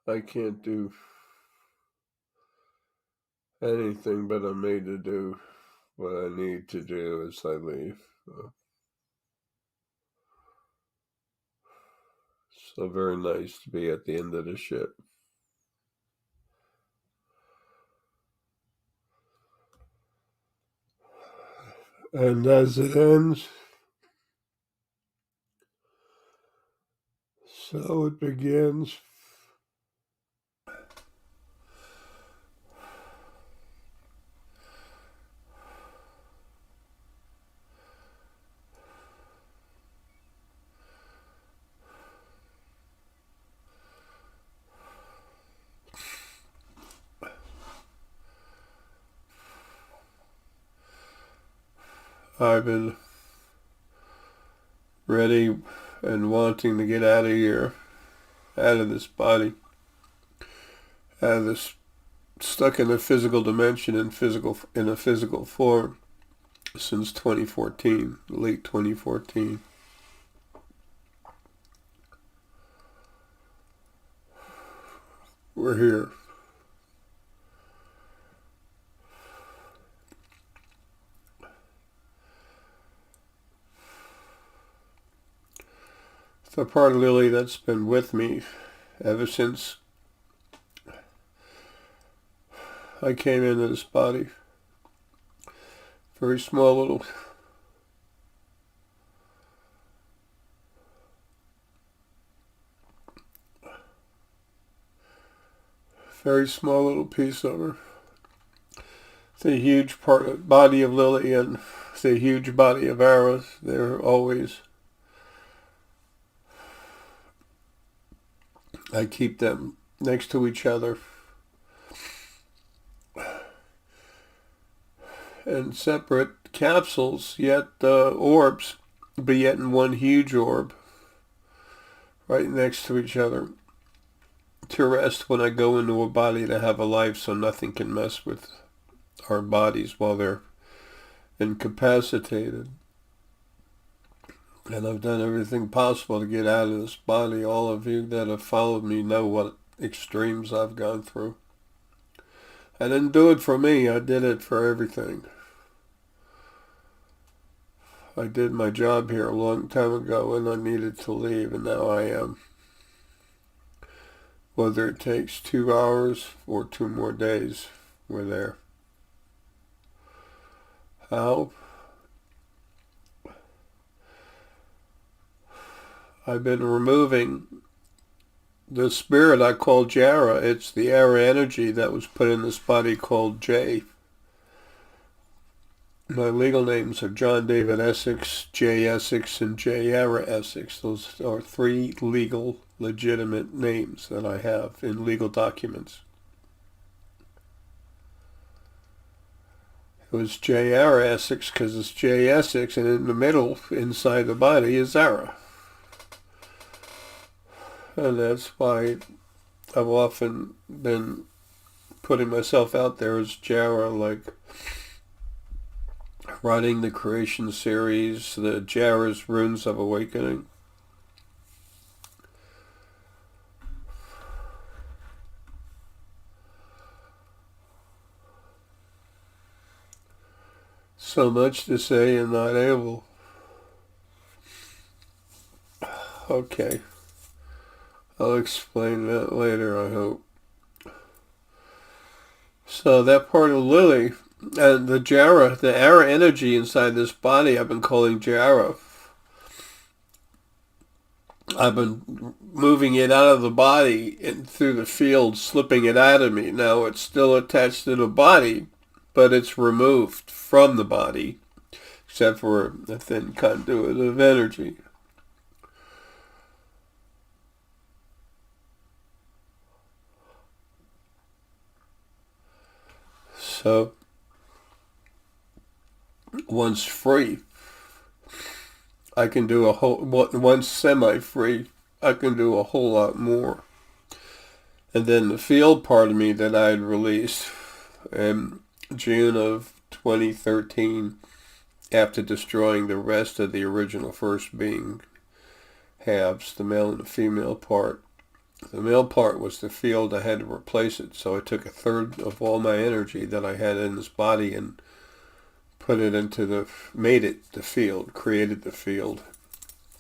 I can't do anything, but I'm made to do what I need to do as I leave. So very nice to be at the end of the ship. And as it ends, so it begins. I've been ready and wanting to get out of here, out of this body, out of this stuck in a physical dimension in a physical form since 2014, late 2014. We're here. The part of Lilly that's been with me ever since I came into this body. Very small little very small little piece of her. The huge body of Lilly and the huge body of Aris, they're always, I keep them next to each other in separate capsules, yet orbs, but yet in one huge orb, right next to each other, to rest when I go into a body to have a life so nothing can mess with our bodies while they're incapacitated. And I've done everything possible to get out of this body. All of you that have followed me know what extremes I've gone through. I didn't do it for me, I did it for everything. I did my job here a long time ago and I needed to leave, and now I am. Whether it takes 2 hours or 2 more days, we're there. How? I've been removing the spirit I call Jara. It's the Ara energy that was put in this body called J. My legal names are John David Essex, J. Essex, and J. Ara Essex. Those are three legal, legitimate names that I have in legal documents. It was J. Ara Essex because it's J. Essex, and in the middle, inside the body, is Ara. And that's why I've often been putting myself out there as Jara, like running the creation series, the Jara's Runes of Awakening. So much to say and not able. Okay. I'll explain that later, I hope. So that part of Lilly, and the Jara, the Ara energy inside this body, I've been calling Jara. I've been moving it out of the body and through the field, slipping it out of me. Now it's still attached to the body, but it's removed from the body, except for a thin conduit of energy. So once free, I can do a whole, once semi-free, I can do a whole lot more. And then the field part of me that I had released in June of 2013, after destroying the rest of the original first being halves, the male and the female part, The male part was the field. I had to replace it, so I took a third of all my energy that I had in this body and put it into made it the field, created the field.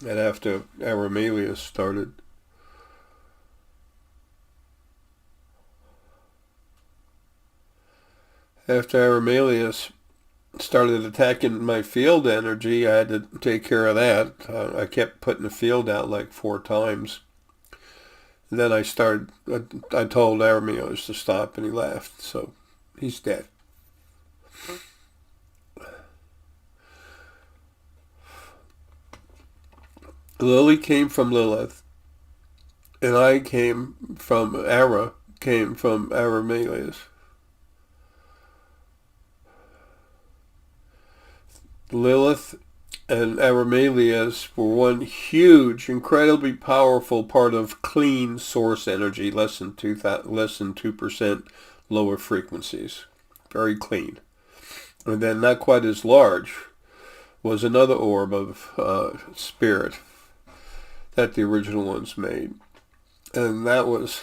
And after Aramelius started, attacking my field energy, I had to take care of that. I kept putting the field out like 4 times. And then I told Aramelius to stop, and he laughed, so he's dead. Lilly came from Lilith, and I came from Aramelius. Lilith and Aramelius were one huge, incredibly powerful part of clean source energy, less than 2% lower frequencies. Very clean. And then not quite as large was another orb of spirit that the original ones made. And that was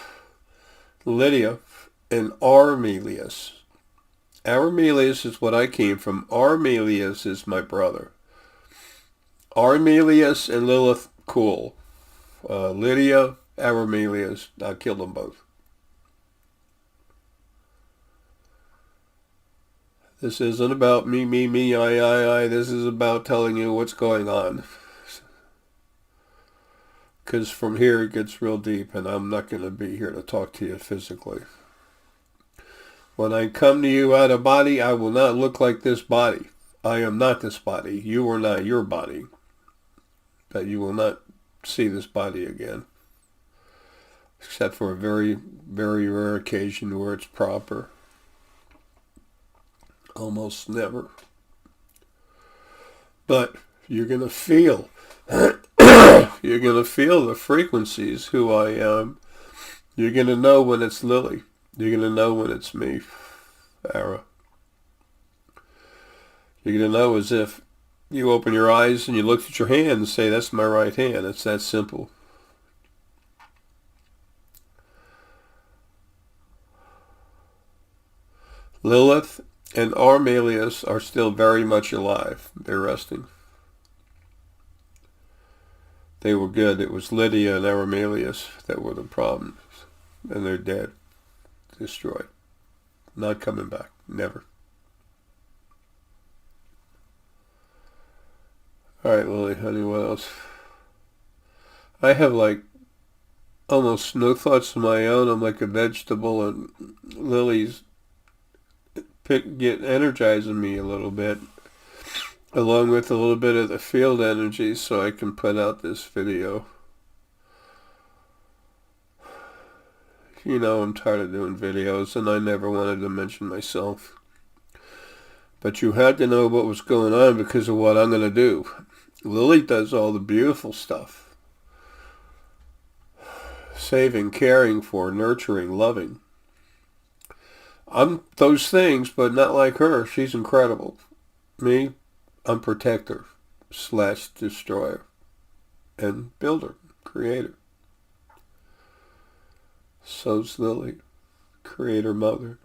Lydia and Armelius. Aramelius is what I came from. Armelius is my brother. Armelius and Lilith, cool. Lydia, Aramelius, I killed them both. This isn't about me, I. This is about telling you what's going on. Because from here it gets real deep, and I'm not going to be here to talk to you physically. When I come to you out of body, I will not look like this body. I am not this body. You are not your body. But you will not see this body again. Except for a very, very rare occasion where it's proper. Almost never. But you're going to feel, you're going to feel the frequencies, who I am. You're going to know when it's Lily. You're going to know when it's me, Ara. You're going to know as if you open your eyes and you look at your hand and say, that's my right hand. It's that simple. Lilith and Armelius are still very much alive. They're resting. They were good. It was Lydia and Aramelius that were the problems. And they're dead. Destroyed. Not coming back. Never. Alright, Lily, honey, what else? I have like almost no thoughts of my own. I'm like a vegetable, and Lily's energizing me a little bit, along with a little bit of the field energy, so I can put out this video. You know, I'm tired of doing videos, and I never wanted to mention myself. But you had to know what was going on because of what I'm going to do. Lily does all the beautiful stuff. Saving, caring for, nurturing, loving. I'm those things, but not like her. She's incredible. Me, I'm protector / destroyer and builder, creator. So's Lily, creator mother.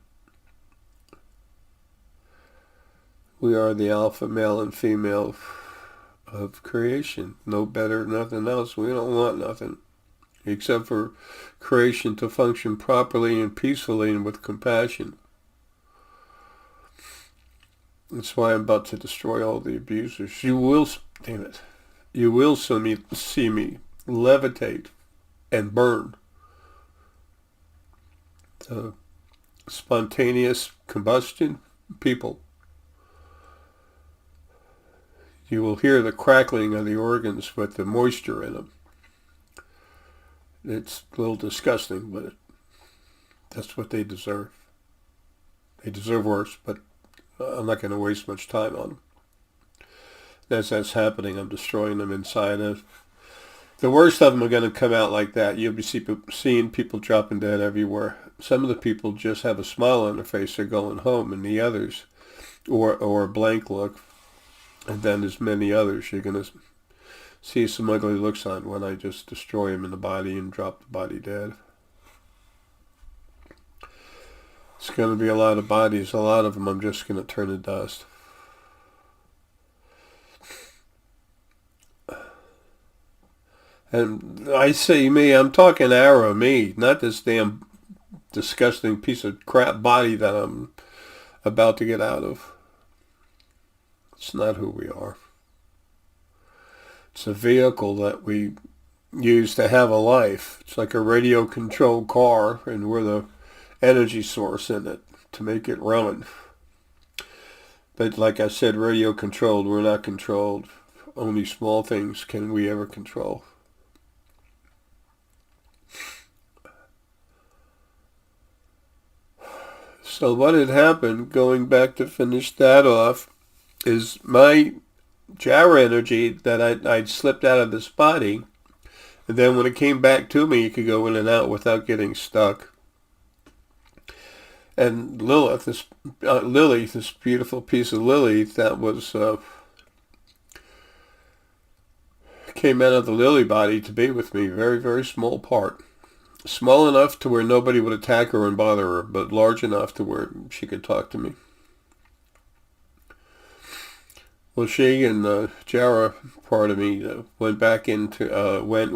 We are the alpha male and female of creation. No better, nothing else. We don't want nothing except for creation to function properly and peacefully and with compassion. That's why I'm about to destroy all the abusers. You will, damn it, you will see me levitate and burn. The spontaneous combustion people. You will hear the crackling of the organs with the moisture in them. It's a little disgusting, but that's what they deserve. They deserve worse, but I'm not going to waste much time on them. As that's happening, I'm destroying them inside of. The worst of them are going to come out like that. You'll be seeing people dropping dead everywhere. Some of the people just have a smile on their face. They're going home, and the others, or a blank look. And then there's many others. You're going to see some ugly looks on when I just destroy them in the body and drop the body dead. It's going to be a lot of bodies. A lot of them I'm just going to turn to dust. And I say me, I'm talking arrow me, not this damn disgusting piece of crap body that I'm about to get out of. It's not who we are. It's a vehicle that we use to have a life. It's like a radio-controlled car, and we're the energy source in it to make it run. But like I said, radio-controlled, we're not controlled. Only small things can we ever control. So what had happened, going back to finish that off, is my Jara energy that I'd slipped out of this body, and then when it came back to me, it could go in and out without getting stuck. And Lily, this beautiful piece of Lily that was came out of the Lily body to be with me, very, very small part. Small enough to where nobody would attack her and bother her, but large enough to where she could talk to me. Well, she and the Jara part of me went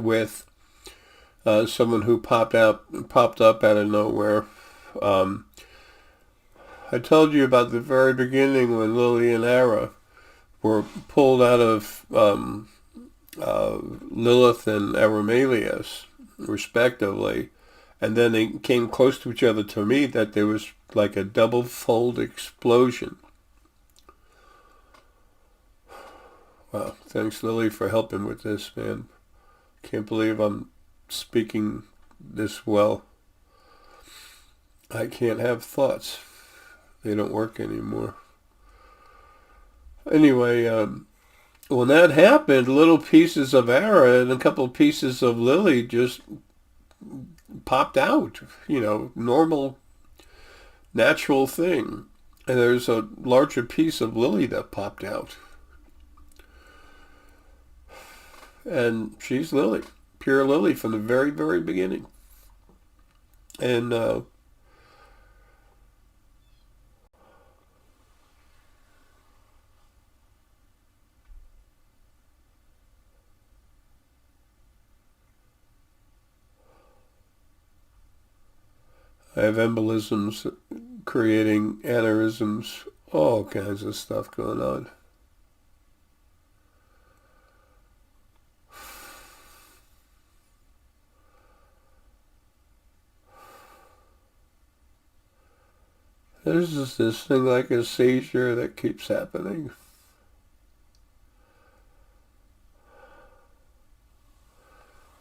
with someone who popped up out of nowhere. I told you about the very beginning when Lily and Ara were pulled out of Lilith and Aramelius, respectively, and then they came close to each other to me that there was like a double-fold explosion. Wow, thanks Lily for helping with this, man. Can't believe I'm speaking this well. I can't have thoughts. They don't work anymore. Anyway, when that happened, little pieces of Ara and a couple of pieces of Lily just popped out. Normal, natural thing. And there's a larger piece of Lily that popped out. And she's Lily, pure Lily from the very, very beginning. And I have embolisms, creating aneurysms, all kinds of stuff going on. There's just this thing like a seizure that keeps happening.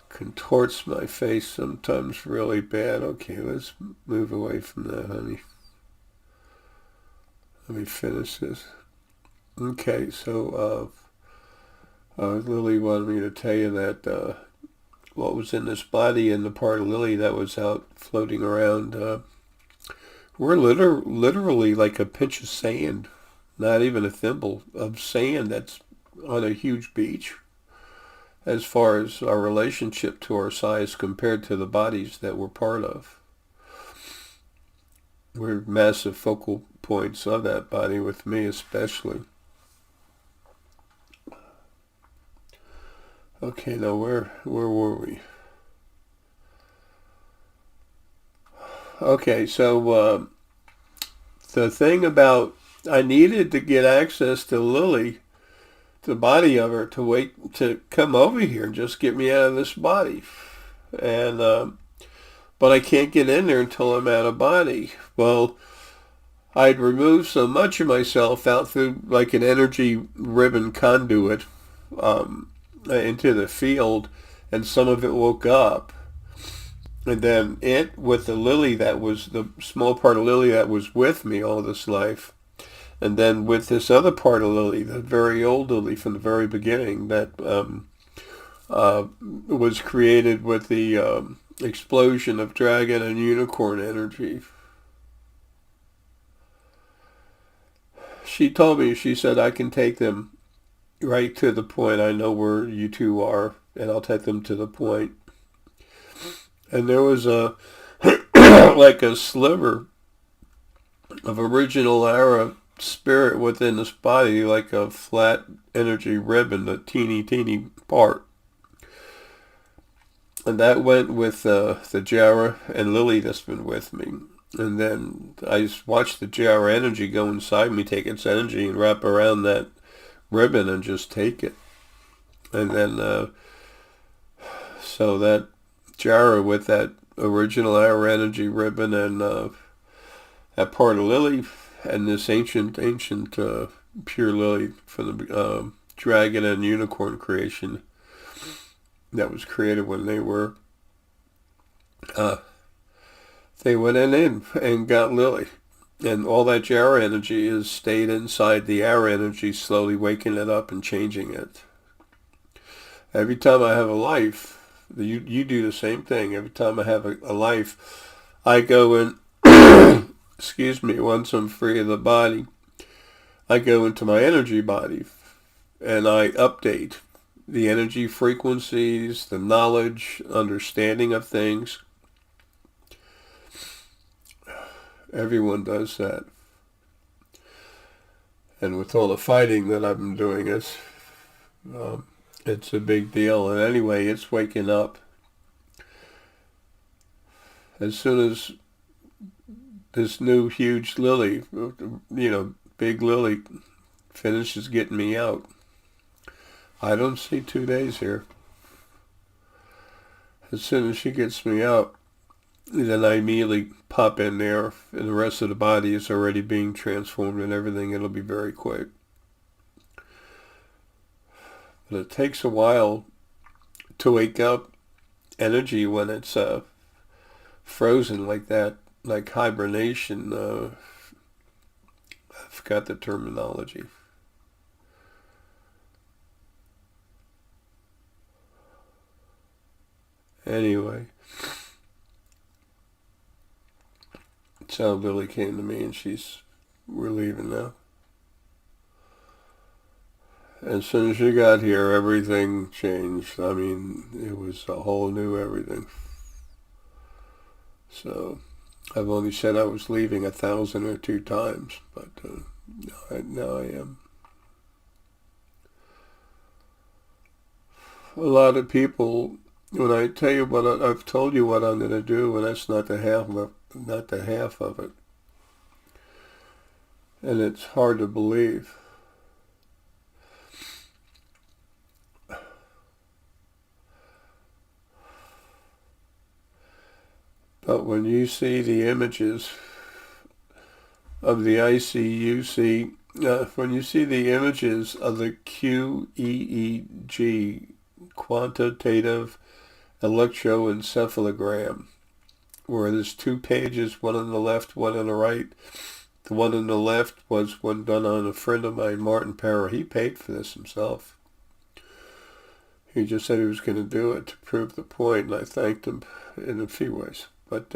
Contorts my face sometimes really bad. Okay, let's move away from that, honey. Let me finish this. Okay, so Lily wanted me to tell you that what was in this body and the part of Lily that was out floating around, we're literally like a pinch of sand, not even a thimble of sand that's on a huge beach, as far as our relationship to our size compared to the bodies that we're part of. We're massive focal points of that body, with me especially. Okay, now where were we? Okay, so the thing about, I needed to get access to Lily, the body of her, to wait to come over here and just get me out of this body. And but I can't get in there until I'm out of body. Well, I'd removed so much of myself out through like an energy ribbon conduit into the field, and some of it woke up. And then it, with the Lily that was, the small part of Lily that was with me all this life, and then with this other part of Lily, the very old Lily from the very beginning, that was created with the explosion of dragon and unicorn energy. She told me, she said, I can take them right to the point. I know where you two are, and I'll take them to the point. And there was a like a sliver of original aura spirit within this body, like a flat energy ribbon, a teeny part. And that went with the Jara and Lilly that's been with me. And then I just watched the Jara energy go inside me, take its energy and wrap around that ribbon and just take it. And then, so that Jara with that original aura energy ribbon and that part of Lilly and this ancient pure Lilly from the dragon and unicorn creation that was created when they went in and got Lilly. And all that Jara energy is stayed inside the aura energy, slowly waking it up and changing it. Every time I have a life, you do the same thing. Every time I have a life, I go in, excuse me, once I'm free of the body, I go into my energy body and I update the energy frequencies, the knowledge, understanding of things. Everyone does that. And with all the fighting that I've been doing, it's a big deal. And anyway, it's waking up. As soon as this new huge Lilly, big Lilly finishes getting me out, I don't see 2 days here. As soon as she gets me out, then I immediately pop in there, and the rest of the body is already being transformed and everything. It'll be very quick. But it takes a while to wake up energy when it's frozen like that, like hibernation. I forgot the terminology. Anyway, so Lily came to me and we're leaving now. As soon as she got here, everything changed. I mean, it was a whole new everything. So, I've only said I was leaving 1,002 times, but now I am. A lot of people, when I tell you I've told you what I'm going to do, and that's not the half of it. And it's hard to believe. But when you see the images of the ICUC, when you see the images of the QEEG, quantitative electroencephalogram, where there's 2 pages, one on the left, one on the right. The one on the left was one done on a friend of mine, Martin Parra. He paid for this himself. He just said he was going to do it to prove the point, and I thanked him in a few ways. But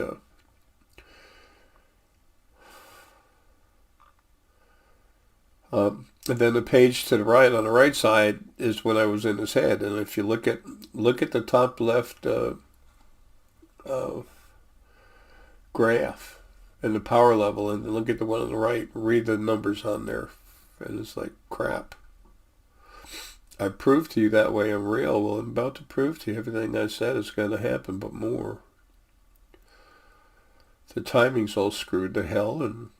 and then the page to the right, on the right side, is when I was in his head. And if you look at the top left graph and the power level, and then look at the one on the right, read the numbers on there, and it's like crap. I proved to you that way I'm real. Well, I'm about to prove to you everything I said is going to happen, but more. The timing's all screwed to hell, and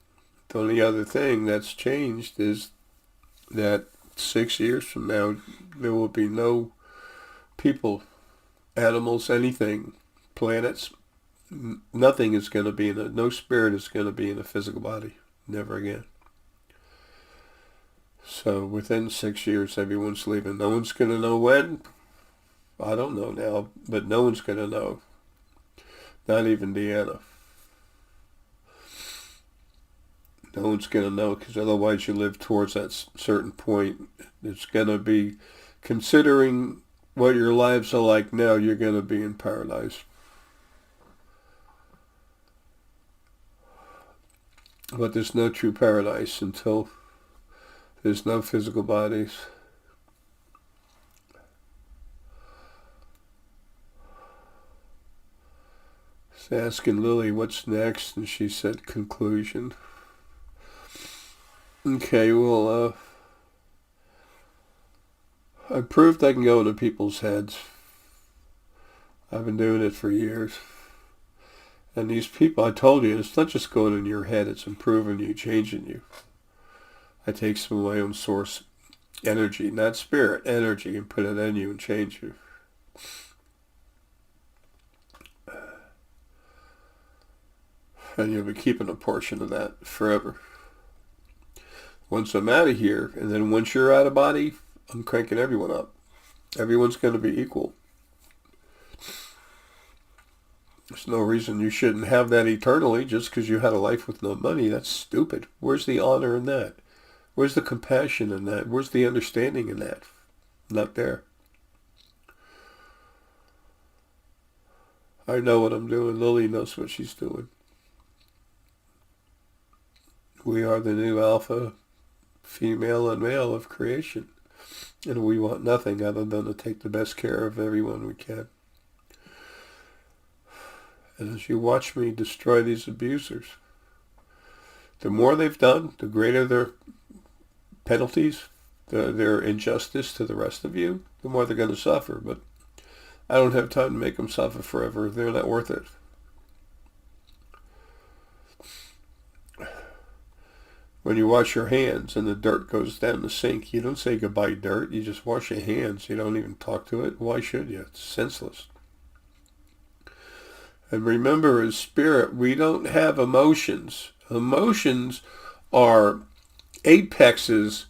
the only other thing that's changed is that 6 years from now, there will be no people, animals, anything, planets, nothing is going to be no spirit is going to be in a physical body. Never again. So within 6 years, everyone's leaving. No one's going to know when. I don't know now, but no one's going to know. Not even Deanna. No one's going to know, because otherwise you live towards that certain point. It's going to be, considering what your lives are like now, you're going to be in paradise. But there's no true paradise until there's no physical bodies. I was asking Lily what's next, and she said conclusion. Okay, well, I proved I can go into people's heads. I've been doing it for years. And these people, I told you, it's not just going in your head, it's improving you, changing you. I take some of my own source energy, not spirit, energy, and put it in you and change you. And you'll be keeping a portion of that forever. Once I'm out of here, and then once you're out of body, I'm cranking everyone up. Everyone's going to be equal. There's no reason you shouldn't have that eternally just because you had a life with no money. That's stupid. Where's the honor in that? Where's the compassion in that? Where's the understanding in that? Not there. I know what I'm doing. Lilly knows what she's doing. We are the new alpha, female and male of creation. And we want nothing other than to take the best care of everyone we can. And as you watch me destroy these abusers, the more they've done, the greater their penalties, their injustice to the rest of you, the more they're going to suffer. But I don't have time to make them suffer forever. They're not worth it. When you wash your hands and the dirt goes down the sink, you don't say goodbye dirt. You just wash your hands. You don't even talk to it. Why should you? It's senseless. And remember, as spirit, we don't have emotions. Emotions are apexes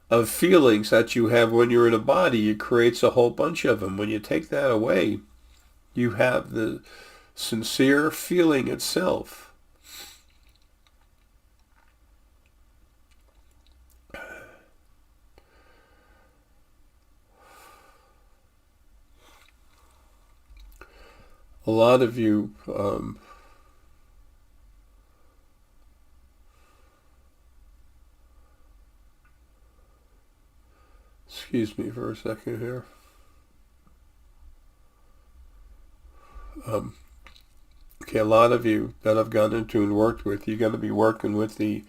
of feelings that you have when you're in a body. It creates a whole bunch of them. When you take that away, you have the sincere feeling itself. A lot of you excuse me for a second here. Okay, a lot of you that I've gone into and worked with, you're going to be working with the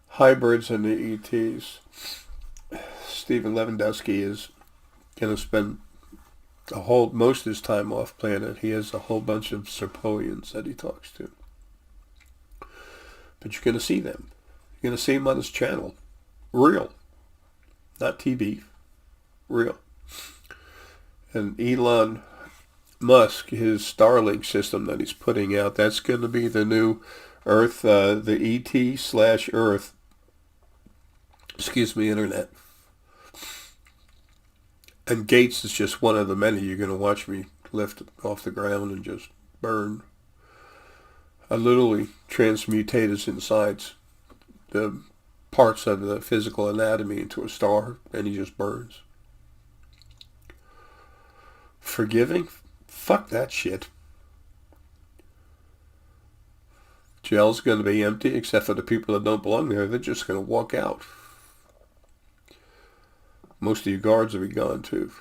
hybrids and the ETs. Stephen Lewandowski is going to spend most of his time off planet. He has a whole bunch of Serpoians that he talks to. But you're going to see them. You're going to see them on his channel. Real. Not TV. Real. And Elon Musk, his Starlink system that he's putting out, that's going to be the new Earth, the ET/Earth, internet. And Gates is just one of the many you're going to watch me lift off the ground and just burn. I literally transmutate his insides, the parts of the physical anatomy, into a star, and he just burns. Forgiving? Fuck that shit. Jail's going to be empty except for the people that don't belong there. They're just going to walk out. Most of you guards will be gone too.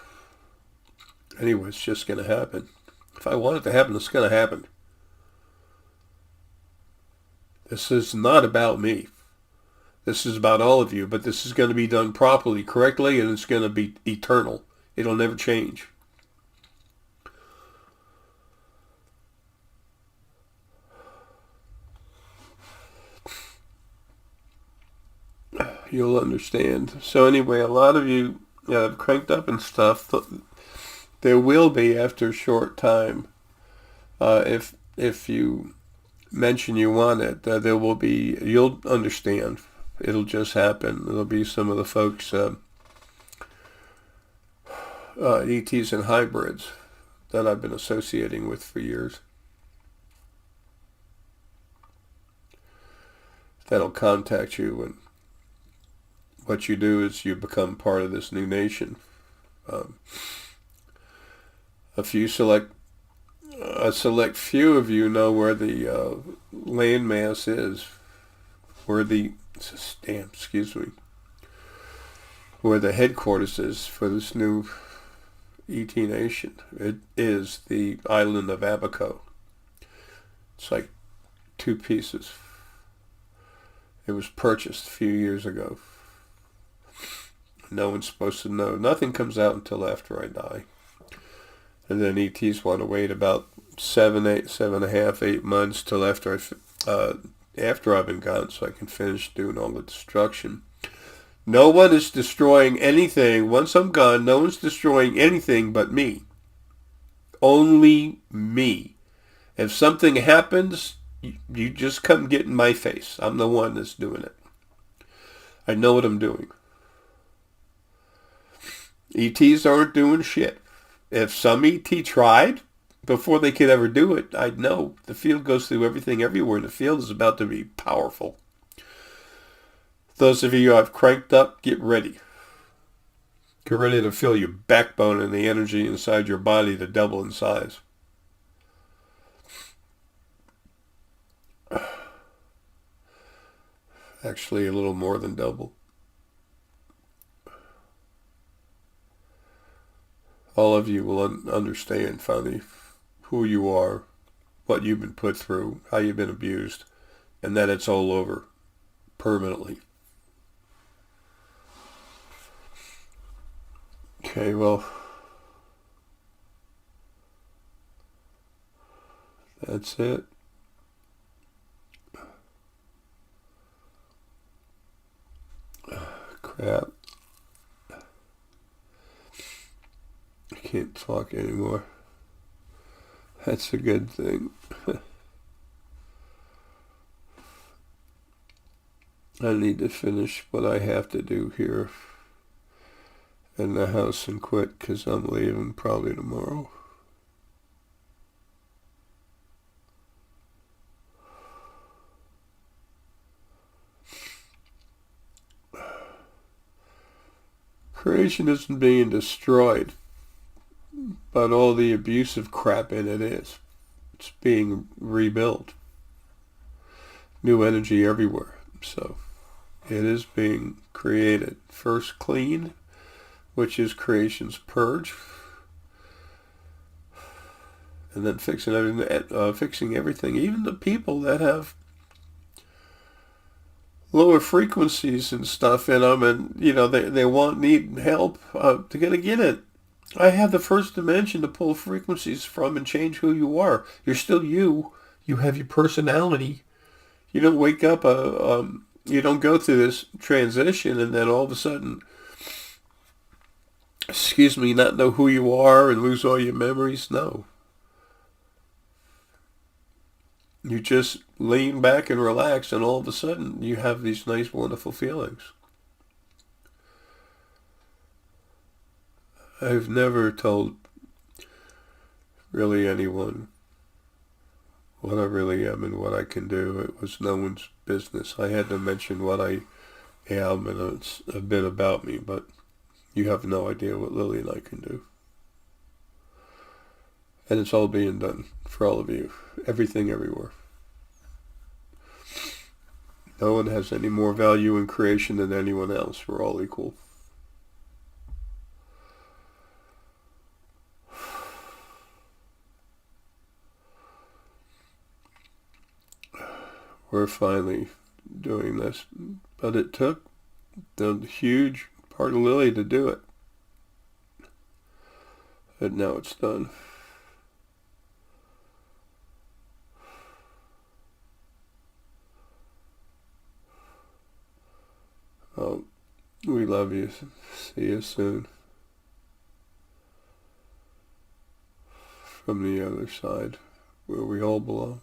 Anyway, it's just going to happen. If I want it to happen, it's going to happen. This is not about me. This is about all of you, but this is going to be done properly, correctly, and it's going to be eternal. It'll never change. You'll understand. So anyway, a lot of you have cranked up and stuff. There will be, after a short time, if you mention you want it, there will be, you'll understand. It'll just happen. There'll be some of the folks, ETs and hybrids that I've been associating with for years. That'll contact you, and what you do is you become part of this new nation. A select few of you know where the landmass is, where the where the headquarters is for this new ET nation. It is the island of Abaco. It's like 2 pieces. It was purchased a few years ago. No one's supposed to know. Nothing comes out until after I die. And then ETs want to wait about 7.5, 8 months till after I've been gone, so I can finish doing all the destruction. No one is destroying anything. Once I'm gone, no one's destroying anything but me. Only me. If something happens, you just come get in my face. I'm the one that's doing it. I know what I'm doing. ETs aren't doing shit. If some ET tried, before they could ever do it, I'd know. The field goes through everything everywhere, and the field is about to be powerful. Those of you I've cranked up, get ready. Get ready to feel your backbone and the energy inside your body to double in size. Actually, a little more than double. All of you will understand finally who you are, what you've been put through, how you've been abused, and that it's all over permanently. Okay, well, that's it. Crap. I can't talk anymore. That's a good thing. I need to finish what I have to do here in the house and quit, because I'm leaving probably tomorrow. Creation isn't being destroyed, but all the abusive crap in it is. It's being rebuilt. New energy everywhere. So it is being created. First cleaned, which is creation's purge, and then fixing everything. Even the people that have lower frequencies and stuff in them, and need help, they're gonna get it. I have the first dimension to pull frequencies from and change who you are. You're still you. You have your personality. You don't wake up, you don't go through this transition and then all of a sudden, not know who you are and lose all your memories. No. You just lean back and relax, and all of a sudden you have these nice, wonderful feelings. I've never told really anyone what I really am and what I can do. It was no one's business. I had to mention what I am, and it's a bit about me, but you have no idea what Lilly and I can do. And it's all being done for all of you. Everything, everywhere. No one has any more value in creation than anyone else. We're all equal. We're finally doing this. But it took the huge part of Lilly to do it. And now it's done. Oh, we love you. See you soon. From the other side, where we all belong.